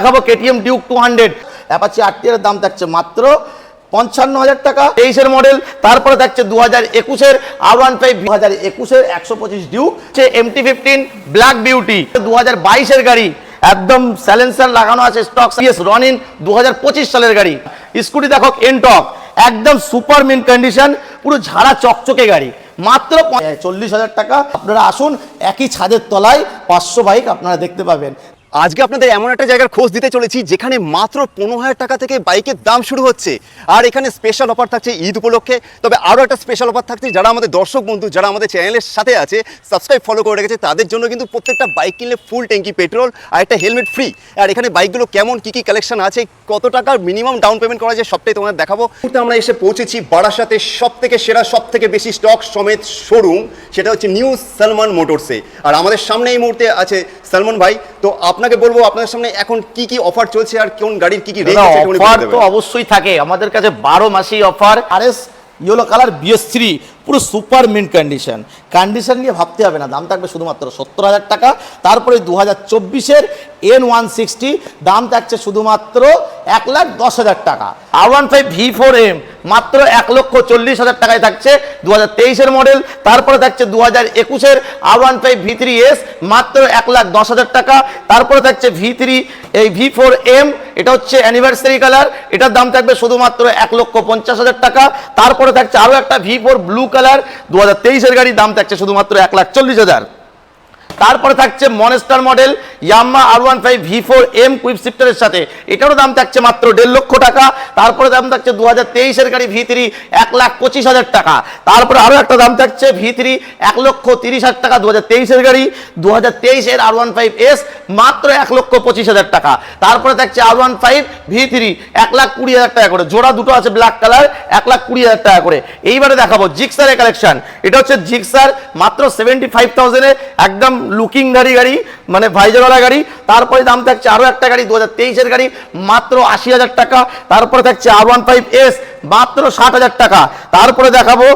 দেখাবো KTM Duke 200, Apache RTR দাম থাকছে মাত্র 55,000 টাকা, 23-এর মডেল। তারপরে থাকছে 2021-এর R15, 2021-এর 125 ডিউক, MT-15 ব্ল্যাক বিউটি, 2022-এর গাড়ি, একদম সাইলেন্সার লাগানো আছে, স্টক রনিন 2025 সালের গাড়ি। স্কুটি দেখো এনটক, একদম সুপার মিন কন্ডিশন, পুরো ঝাড়া চকচকে গাড়ি, মাত্র 40,000 টাকা। আপনারা আসুন, একই ছাদের তলায় 500 বাইক আপনারা দেখতে পাবেন। আজকে আপনাদের এমন একটা জায়গার খোঁজ দিতে চলেছি যেখানে মাত্র 15,000 টাকা থেকে বাইকের দাম শুরু হচ্ছে, আর এখানে স্পেশাল অফার থাকছে ঈদ উপলক্ষে। তবে আরও একটা স্পেশাল অফার থাকছে, যারা আমাদের দর্শক বন্ধু, যারা আমাদের চ্যানেলের সাথে আছে, সাবস্ক্রাইব ফলো করে রেখেছে, তাদের জন্য কিন্তু প্রত্যেকটা বাইক কিনলে ফুল ট্যাঙ্কি পেট্রোল আর একটা হেলমেট ফ্রি। আর এখানে বাইকগুলো কেমন, কী কী কালেকশন আছে, কত টাকার মিনিমাম ডাউন পেমেন্ট করা যায়, সবটাই তোমাদের দেখাবো। আমরা এসে পৌঁছেছি বারাসাতে সব থেকে সেরা, সব থেকে বেশি স্টক সমেত শোরুম, সেটা হচ্ছে নিউ সালমান মোটরসে। আর আমাদের সামনে এই মুহূর্তে আছে সালমান ভাই। তো আপনাকে বলবো, আপনাদের সামনে এখন কি কি অফার চলছে আর কোন গাড়ির কি কি রেঞ্জ আছে? অফার তো অবশ্যই থাকে আমাদের কাছে, 12 মাসই offer. RS yellow colour BS3 পুরো সুপার মিন্ট কন্ডিশন নিয়ে ভাবতে হবে না, দাম থাকবে শুধুমাত্র 70,000 টাকা। তারপরে 2024-এর N160 দাম থাকছে শুধুমাত্র 1,10,000 টাকা। R15 V4M মাত্র 1,40,000 টাকায় থাকছে, 2023-এর মডেল। তারপরে থাকছে 2021-এর R15 V3S মাত্র 1,10,000 টাকা। তারপরে থাকছে V3 এই V4M, এটা হচ্ছে অ্যানিভার্সারি কালার, এটার দাম থাকবে শুধুমাত্র 1,50,000 টাকা। তারপরে থাকছে আরও একটা V4 ব্লু কালার, 2023-এর গাড়ি, দাম থাকছে শুধুমাত্র 1,40,000। তারপরে থাকছে monster model Yamaha R15 V4M quick শিফটারের সাথে, এটারও দাম থাকছে মাত্র 1.5 লক্ষ টাকা। তারপরে দাম থাকছে 2023-এর গাড়ি V3 1,25,000 টাকা। তারপরে আরও একটা দাম থাকছে V3 1,30,000 টাকা, 2023-এর গাড়ি, 2023-এর R15S মাত্র 1,25,000 টাকা। তারপরে থাকছে R15 V3 1,20,000 টাকা করে, জোড়া দুটো আছে ব্ল্যাক কালার, 1,20,000 টাকা করে। এইবারে দেখাবো জিক্সারের কালেকশন, এটা হচ্ছে জিক্সার মাত্র 75,000-এ, একদম লুকিং ধারী গাড়ি, মানে ভাইজারওয়ালা গাড়ি। তারপরে দাম থাকছে আরও একটা গাড়ি, 2023-এর গাড়ি, মাত্র 80,000 টাকা। তারপরে থাকছে R15S মাত্র 60,000 টাকা। তারপরে দেখাবো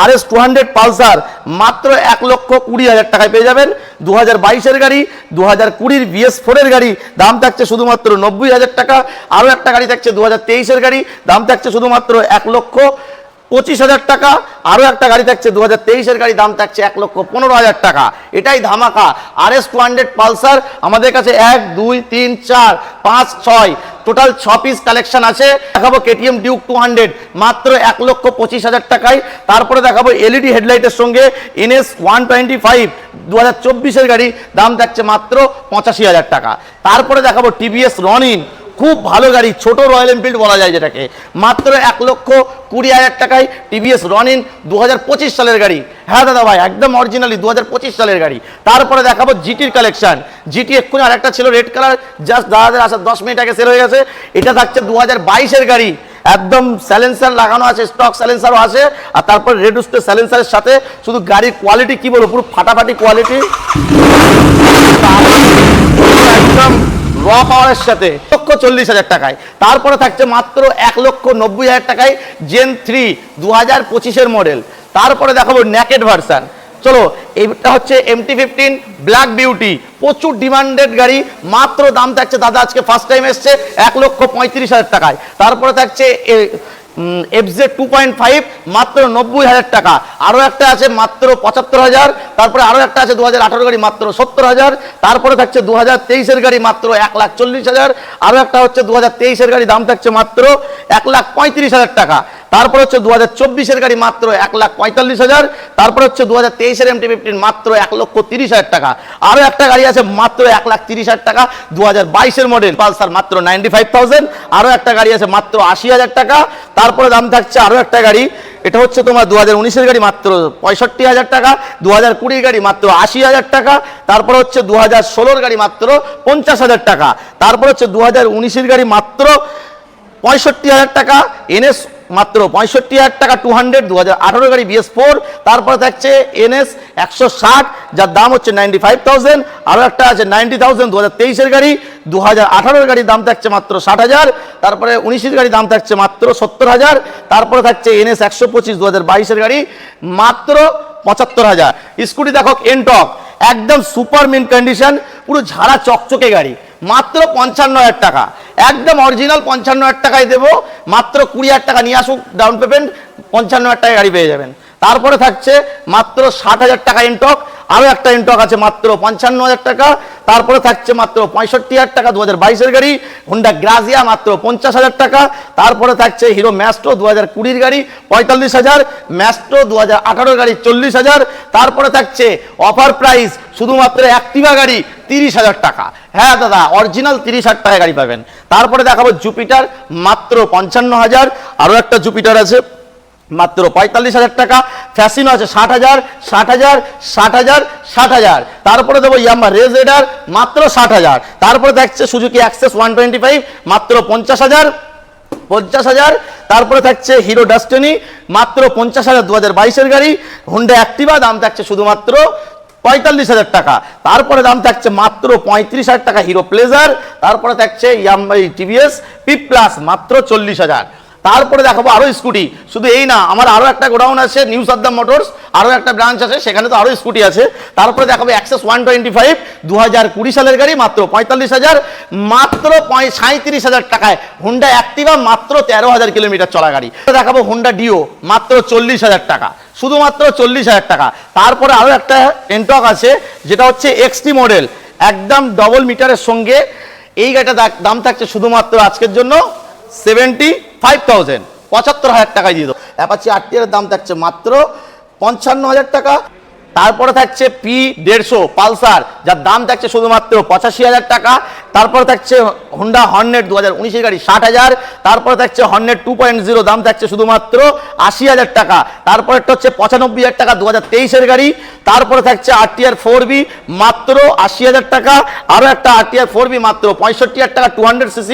RS 200 পালসার মাত্র 1,20,000 টাকায় পেয়ে যাবেন, 2022-এর গাড়ি, 2020-এর BS4-এর গাড়ি, দাম থাকছে শুধুমাত্র 90,000 টাকা। আরও একটা গাড়ি থাকছে 2023-এর গাড়ি, দাম থাকছে শুধুমাত্র 1,25,000 টাকা। আরও একটা গাড়ি থাকছে 2023-এর গাড়ি, দাম থাকছে 1,15,000 টাকা। এটাই ধামাকা। RS 200 পালসার আমাদের কাছে 1, 2, 3, 4, 5, 6 টোটাল 6 পিস কালেকশন আছে। দেখাবো কেটিএম ডিউক 200 মাত্র 1,25,000 টাকায়। তারপরে দেখাবো এলইডি হেডলাইটের সঙ্গে NS 125 2024-এর গাড়ি, দাম থাকছে মাত্র 85,000 টাকা। তারপরে দেখাবো TVS রনিন, খুব ভালো গাড়ি, ছোট রয়্যাল এনফিল্ড বলা যায় যেটাকে, মাত্র 1,20,000 টাকায় TVS রনিন 2025 সালের গাড়ি। হ্যাঁ দাদা ভাই, একদম অরিজিনালি 2025 সালের গাড়ি। তারপরে দেখাবো জিটির কালেকশন, জিটি এক্ষুনি আরেকটা ছিল রেড কালার, জাস্ট দাদাদের আসা 10 মিনিট আগে সেল হয়ে গেছে। এটা থাকছে 2022-এর গাড়ি, একদম সাইলেন্সার লাগানো আছে, স্টক সাইলেন্সারও আছে। আর তারপর রেড উস্টের সাইলেন্সারের সাথে শুধু গাড়ির কোয়ালিটি কি বলবো, পুরো ফাটাফাটি কোয়ালিটি, একদম র পাওয়ারের সাথে, 1,40,000 টাকায়। তারপরে থাকছে মাত্র 1,90,000 টাকায় জেন 3 2025-এর মডেল। তারপরে দেখাবো নেকেড ভার্সান, চলো এইটা হচ্ছে MT-15 ব্ল্যাক বিউটি, প্রচুর ডিমান্ডেড গাড়ি, মাত্র দাম থাকছে দাদা আজকে ফার্স্ট টাইম এসছে 1,35,000 টাকায়। তারপরে থাকছে FZ 2.5 মাত্র 90,000 টাকা। আরও একটা আছে মাত্র 75,000। তারপরে আরও একটা আছে 2018 গাড়ি, মাত্র 70,000। তারপরে থাকছে 2023-এর গাড়ি, মাত্র 1,40,000। আরও একটা হচ্ছে 2023-এর গাড়ি, দাম থাকছে মাত্র 1,35,000 টাকা। তারপর হচ্ছে 2024-এর গাড়ি, মাত্র 1,45,000। তারপর হচ্ছে 2023-এর MT-15 মাত্র 1,30,000 টাকা। আরও একটা গাড়ি আছে মাত্র 1,30,000 টাকা, 2022-এর মডেল পালসার, মাত্র 95,000। আরও একটা গাড়ি আছে মাত্র 80,000 টাকা। তারপরে দাম থাকছে আরও একটা গাড়ি, এটা হচ্ছে তোমার 2019-এর গাড়ি, মাত্র 65,000 টাকা। 2020-এর গাড়ি মাত্র 80,000 টাকা। তারপর হচ্ছে 2016-এর গাড়ি মাত্র 50,000 টাকা। তারপর হচ্ছে 2019-এর গাড়ি মাত্র 65,000 টাকা। NS মাত্র 65,000 টাকা 200, 2018 গাড়ি BS4। তারপরে থাকছে NS 160, যার দাম হচ্ছে 95,000। আরও একটা আছে 90,000, 2023-এর গাড়ি, 2018-এর গাড়ির দাম থাকছে মাত্র 60,000। তারপরে 19-এর গাড়ি দাম থাকছে মাত্র 70,000। তারপরে থাকছে NS 125, 2022-এর গাড়ি, মাত্র 75,000। স্কুটি দেখো এনটক, একদম সুপার মিন কন্ডিশন, পুরো ঝাড়া চকচকে গাড়ি, মাত্র 55,000 টাকা, একদম অরিজিনাল 55,000 টাকায় দেবো, মাত্র 20,000 টাকা নিয়ে আসুক ডাউন পেমেন্ট, 55,000 টাকায় গাড়ি পেয়ে যাবেন। তারপরে থাকছে মাত্র 60,000 টাকা এনটক, আরও একটা এনটক আছে মাত্র 55,000 টাকা। তারপরে থাকছে মাত্র 65,000 টাকা 2022-এর গাড়ি, হোন্ডা গ্রাজিয়া মাত্র 50,000 টাকা। তারপরে থাকছে হিরো ম্যাস্ট্রো 2020-র গাড়ি 45,000, ম্যাস্ট্রো 2018-র গাড়ি 40,000। তারপরে থাকছে অফার প্রাইস শুধুমাত্র অ্যাক্টিভা গাড়ি 30,000 টাকা। হ্যাঁ দাদা, অরিজিনাল 30,000 টাকায় গাড়ি পাবেন। তারপরে দেখাবো জুপিটার মাত্র 55,000, আরও একটা জুপিটার আছে মাত্র 45,000 টাকা। ফ্যাসিনো আছে 60,000, 60,000, 60,000, 60,000। তারপরে দেবো ইয়ামা রেজ রেডার মাত্র 60,000। তারপরে থাকছে সুজুকি অ্যাক্সেস 125 মাত্র 50,000, 50,000। তারপরে থাকছে হিরো ডাস্টিনি মাত্র 50,000 2022-এর গাড়ি। হোন্ডা অ্যাক্টিভা দাম থাকছে শুধুমাত্র 45,000 টাকা। তারপরে দাম থাকছে মাত্র 35,000 টাকা হিরো প্লেজার। তারপরে থাকছে ইয়ামাই টিভিএস পি প্লাস মাত্র 40,000। তারপরে দেখাবো আরও স্কুটি, শুধু এই না, আমার আরও একটা গোডাউন আছে নিউ সাদ্দাম মোটরস, আরও একটা ব্রাঞ্চ আছে, সেখানে তো আরও স্কুটি আছে। তারপরে দেখাবো অ্যাক্সেস 125 2020 সালের গাড়ি মাত্র 45,000, মাত্র 37,000 টাকায় হোন্ডা অ্যাক্টিভা মাত্র 13,000 কিলোমিটার চলা গাড়ি। দেখাবো হোন্ডা ডিও মাত্র 40,000 টাকা, শুধুমাত্র 40,000 টাকা। তারপরে আরও একটা এনটক আছে যেটা হচ্ছে এক্সটি মডেল, একদম ডবল মিটারের সঙ্গে। এই গাড়িটা দাম থাকছে শুধুমাত্র আজকের জন্য 75,000, 75,000 টাকায় দিয়ে দেবো। অ্যাপাচি আরটিআর দাম থাকছে মাত্র 55,000 টাকা। তারপরে থাকছে P150 পালসার, যার দাম থাকছে শুধুমাত্র 85,000 টাকা। তারপরে থাকছে হোন্ডা হর্নেট 2019-এর গাড়ি 60,000। তারপরে থাকছে হর্নেট 2.0 দাম থাকছে শুধুমাত্র 80,000 টাকা। তারপরে একটা হচ্ছে 95,000 টাকা 2023-এর গাড়ি। তারপরে থাকছে আরটিআর 4B মাত্র 80,000 টাকা। আরও একটা আরটিআর 4B মাত্র 65,000 টাকা 200cc।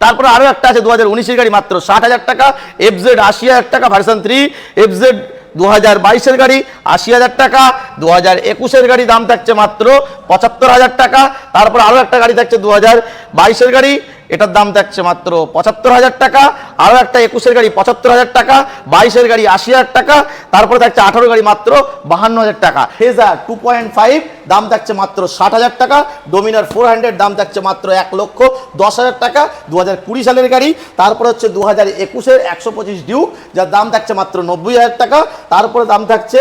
তারপরে আরও একটা আছে 2019-এর গাড়ি মাত্র 60,000 টাকা, এফজেড 80,000 টাকা ভার্সন 3, এফজেড 2022-এর গাড়ি 80,000 টাকা। 2021-এর গাড়ি দাম থাকছে মাত্র 75,000 টাকা। তারপর আরও একটা গাড়ি থাকছে 2022-এর গাড়ি, এটার দাম থাকছে মাত্র 75,000 টাকা। আরও একটা 21-এর গাড়ি 75,000 টাকা, 22-এর গাড়ি 80,000 টাকা। তারপরে থাকছে 18 গাড়ি মাত্র 52,000 টাকা। ফেজার 2.5 দাম থাকছে মাত্র 60,000 টাকা। ডোমিনার 400 দাম থাকছে মাত্র 1,10,000 টাকা 2020 সালের গাড়ি। তারপরে হচ্ছে 2021-এর 125 ডিউক, যার দাম থাকছে মাত্র 90,000 টাকা। তারপরে দাম থাকছে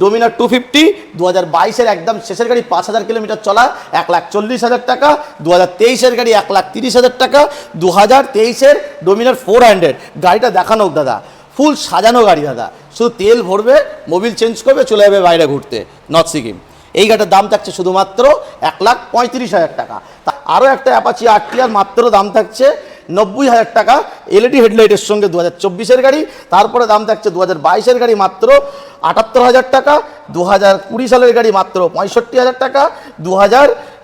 ডোমিনার 250 2022-এর একদম শেষের গাড়ি 5,000 কিলোমিটার চলা 1,40,000 টাকা। 2023-এর গাড়ি 1,30,000 টাকা। 2023-এর ডোমিনার 400 গাড়িটা দেখানো হোক দাদা, ফুল সাজানো গাড়ি দাদা, শুধু তেল ভরবে, মোবিল চেঞ্জ করবে, চলে যাবে বাইরে ঘুরতে নর্থ সিকিম। এই গাড়িটার দাম থাকছে শুধুমাত্র 1,35,000 টাকা। আরও একটা অ্যাপাচি আরটিআর মাত্র দাম থাকছে 90,000 টাকা, এলইডি হেডলাইটের সঙ্গে 2024-এর গাড়ি। তারপরে দাম থাকছে 2022-এর গাড়ি মাত্র 78,000 টাকা। 2020 সালের গাড়ি মাত্র 65,000 টাকা।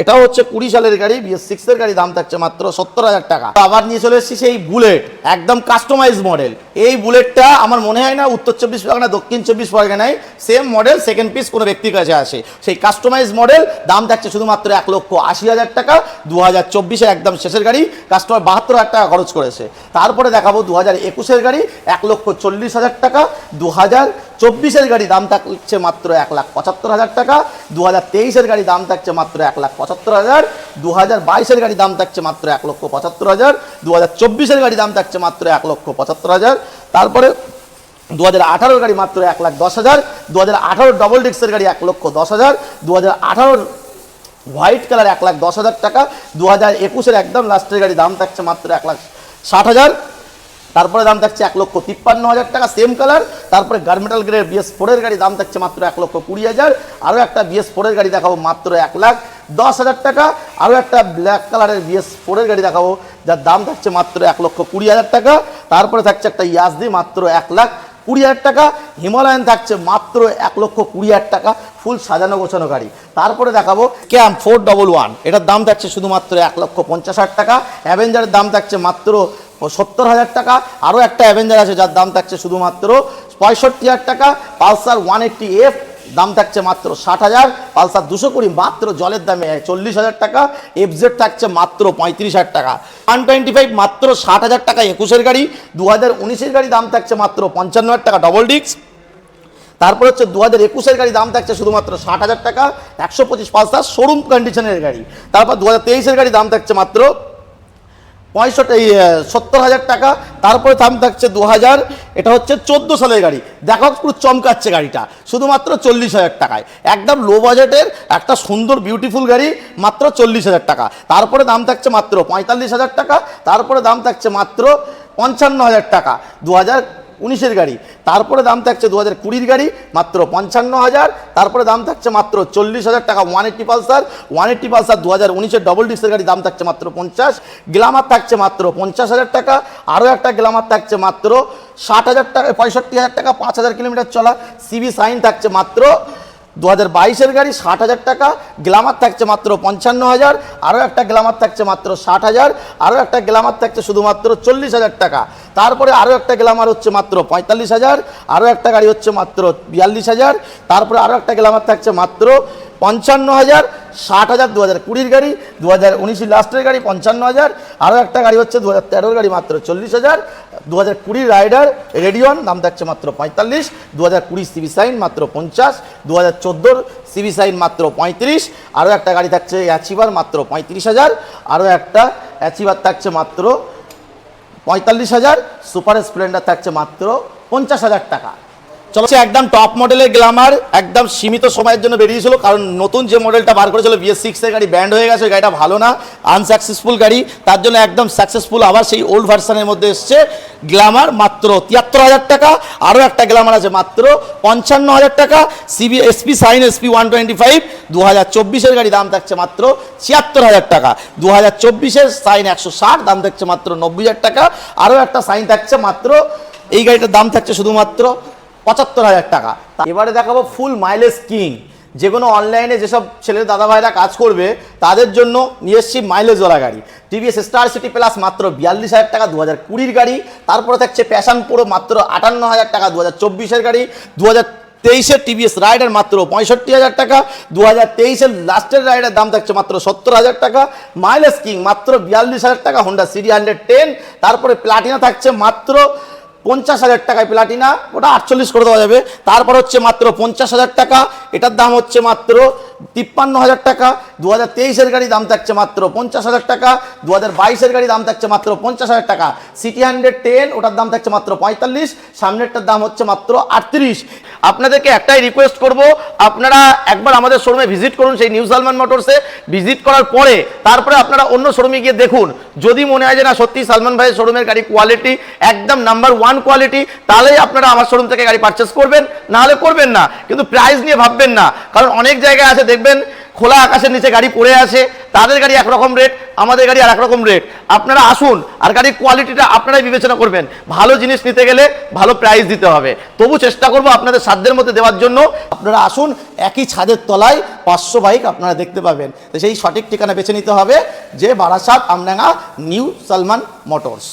এটাও হচ্ছে 20 সালের গাড়ি, BS6-এর গাড়ি দাম থাকছে মাত্র 70,000 টাকা। আবার নিয়ে চলে এসেছি সেই বুলেট, একদম কাস্টমাইজ মডেল। এই বুলেটটা আমার মনে হয় না উত্তর 24 পরগনা দক্ষিণ 24 পরগনায় সেম মডেল সেকেন্ড পিস কোনো ব্যক্তির কাছে আসে। সেই কাস্টমাইজ মডেল দাম থাকছে শুধুমাত্র 1,80,000 টাকা। 2024-এর একদম শেষের গাড়ি, কাস্টমার 72,000 টাকা খরচ করেছে। তারপরে দেখাবো 2021-এর গাড়ি 1,40,000 টাকা। 2024-এর গাড়ি দাম থাকছে মাত্র 1,75,000 টাকা। 2023-এর গাড়ি দাম থাকছে মাত্র 1,75,000। 2022-এর গাড়ি দাম থাকছে মাত্র 1,75,000। 2024-এর গাড়ি দাম থাকছে মাত্র 1,75,000। তারপরে 2018-এর গাড়ি মাত্র 1,10,000। 2018 ডবল ডিস্কের গাড়ি 1,10,000। 2018 হোয়াইট কালার 1,10,000 টাকা। 2021-এর একদম লাস্টের গাড়ি দাম থাকছে মাত্র 1,60,000। তারপরে দাম থাকছে 1,53,000 টাকা সেম কালার। তারপরে গার্মেটাল গ্রেড BS4-এর গাড়ি দাম থাকছে মাত্র 1,20,000। আরও একটা BS4-এর গাড়ি দেখাবো মাত্র 1,10,000 টাকা। আরও একটা ব্ল্যাক কালারের BS4-এর গাড়ি দেখাবো, যার দাম থাকছে মাত্র 1,20,000 টাকা। তারপরে থাকছে একটা ইয়াজদি মাত্র 1,20,000 টাকা। হিমালয়ান থাকছে মাত্র 1,20,000 টাকা, ফুল সাজানো গোছানো গাড়ি। তারপরে দেখাবো ক্যাম্প 411, এটার দাম থাকছে শুধুমাত্র 1,50,000 টাকা। অ্যাভেঞ্জারের দাম থাকছে মাত্র 70,000 টাকা। আরও একটা অ্যাভেঞ্জার আছে যার দাম থাকছে শুধুমাত্র 65,000 টাকা। পালসার 180F দাম থাকছে মাত্র 60,000। পালসার 220 মাত্র জলের দামে 40,000 টাকা। এফজেড থাকছে মাত্র 35,000 টাকা। 125 মাত্র 60,000 টাকা 21-এর গাড়ি। 2019-এর গাড়ি দাম থাকছে মাত্র 55,000 টাকা ডবল ডিস্ক। তারপর হচ্ছে 2021-এর গাড়ি দাম থাকছে শুধুমাত্র 60,000 টাকা, 125 পালসার শোরুম কন্ডিশনের গাড়ি। তারপর 2023-এর গাড়ি দাম থাকছে মাত্র 70,000 টাকা। তারপরে দাম থাকছে 2000, এটা হচ্ছে 14 সালের গাড়ি, দেখো পুরো চমকাচ্ছে গাড়িটা, শুধুমাত্র 40,000 টাকায়। একদম লো বাজেটের একটা সুন্দর বিউটিফুল গাড়ি, মাত্র 40,000 টাকা। তারপরে দাম থাকছে মাত্র 45,000 টাকা। তারপরে দাম থাকছে মাত্র 55,000 টাকা 2019-এর গাড়ি। তারপরে দাম থাকছে 2020-এর গাড়ি মাত্র 55,000। তারপরে দাম থাকছে মাত্র 40,000 টাকা 180 পালসার। 180 পালসার 2019-এর ডবল ডিস্কের গাড়ি, দাম থাকছে মাত্র 50। গ্ল্যামার থাকছে মাত্র 50,000 টাকা। আরও একটা গ্ল্যামার থাকছে মাত্র 60,000 টাকা, 65,000 টাকা, 5,000 কিলোমিটার চলা। সিবি সাইন থাকছে মাত্র 2022-এর গাড়ি 60,000 টাকা। গ্ল্যামার থাকছে মাত্র 55,000। আরও একটা গ্ল্যামার থাকছে মাত্র 60,000। আরও একটা গ্ল্যামার থাকছে শুধুমাত্র 40,000 টাকা। তারপরে আরও একটা গ্ল্যামার হচ্ছে মাত্র 45,000। আরও একটা গাড়ি হচ্ছে মাত্র 42,000। তারপরে আরও একটা গ্ল্যামার থাকছে মাত্র 55,000। 60,000 2020-এর গাড়ি, 2019 লাস্টের গাড়ি 55,000। আরও একটা গাড়ি হচ্ছে 2013-এর গাড়ি মাত্র 40,000। 2020 রাইডার রেডিয়ন, দাম থাকছে মাত্র 45। 2020 সিবি সাইন মাত্র 50। 2014 সিবি সাইন মাত্র 35। আরও একটা গাড়ি থাকছে অ্যাচিভার মাত্র 35,000। আরও একটা অ্যাচিভার থাকছে মাত্র 45,000। সুপার স্প্লেন্ডার থাকছে মাত্র 50,000 টাকা। চলো, একদম টপ মডেলের গ্ল্যামার একদম সীমিত সময়ের জন্য বেরিয়েছিল, কারণ নতুন যে মডেলটা বার করেছিল BS6-এর গাড়ি ব্যান্ড হয়ে গেছে, ওই গাড়িটা ভালো না, আনসাকসেসফুল গাড়ি। তার জন্য একদম সাকসেসফুল আবার সেই ওল্ড ভার্সনের মধ্যে এসছে গ্ল্যামার মাত্র 73,000 টাকা। আরও একটা গ্ল্যামার আছে মাত্র 55,000 টাকা। SP সাইন SP 125 2024-এর গাড়ি, দাম থাকছে মাত্র 76,000 টাকা। 2024-এর সাইন 160, দাম থাকছে মাত্র 90,000 টাকা। আরও একটা সাইন থাকছে মাত্র, এই গাড়িটার দাম থাকছে শুধুমাত্র 75,000 টাকা। এবারে দেখাবো ফুল মাইলেজ কিং, যে কোনো অনলাইনে যেসব ছেলের দাদা ভাইরা কাজ করবে তাদের জন্য নিয়ে এসেছি মাইলেজওয়ালা গাড়ি। টিভিএস স্টার সিটি প্লাস মাত্র 42,000 টাকা 2020-এর গাড়ি। তারপরে থাকছে প্যাশন প্রো মাত্র 58,000 টাকা 2024-এর গাড়ি। 2023-এর টিভিএস রাইডার মাত্র 65,000 টাকা। 2023-এর লাস্টের রাইডার দাম থাকছে মাত্র 70,000 টাকা। মাইলেজ কিং মাত্র 42,000 টাকা হোন্ডা সিডি 110। তারপরে প্লাটিনা থাকছে মাত্র 50,000 টাকায়, প্লাটিনা ওটা 48 করে দেওয়া যাবে। তারপর হচ্ছে মাত্র 50,000 টাকা, এটার দাম হচ্ছে মাত্র 53,000 টাকা। 2023-এর গাড়ি, দাম থাকছে মাত্র 50,000 টাকা। 2022-এর গাড়ি, দাম থাকছে মাত্র 50,000 টাকা। সিটি 110, ওটার দাম থাকছে মাত্র 45। সামনেরটার দাম হচ্ছে মাত্র 38। আপনাদেরকে একটাই রিকোয়েস্ট করব, আপনারা একবার আমাদের শোরুমে ভিজিট করুন, সেই নিউ সালমান মোটরসে। ভিজিট করার পরে তারপরে আপনারা অন্য শোরুমে গিয়ে দেখুন, যদি মনে হয় যে না সত্যি সালমান ভাইয়ের শোরুমের গাড়ি কোয়ালিটি একদম নাম্বার 1 কোয়ালিটি, তাহলেই আপনারা আমার শোরুম থেকে গাড়ি পারচেস করবেন, নাহলে করবেন না। কিন্তু প্রাইস নিয়ে ভাববেন না, কারণ অনেক জায়গায় আছে দেখবেন খোলা আকাশের নিচে গাড়ি পড়ে আছে, তাদের গাড়ি একরকম রেট, আমাদের গাড়ি আর একরকম রেট। আপনারা আসুন, আর গাড়ির কোয়ালিটিটা আপনারাই বিবেচনা করবেন। ভালো জিনিস নিতে গেলে ভালো প্রাইস দিতে হবে, তবু চেষ্টা করব আপনাদের সাধ্যের মধ্যে দেওয়ার জন্য। আপনারা আসুন, একই ছাদের তলায় 500 বাইক আপনারা দেখতে পাবেন। তো সেই সঠিক ঠিকানা বেছে নিতে হবে, যে বারাসাত আমডাঙ্গা নিউ সালমান মোটরস।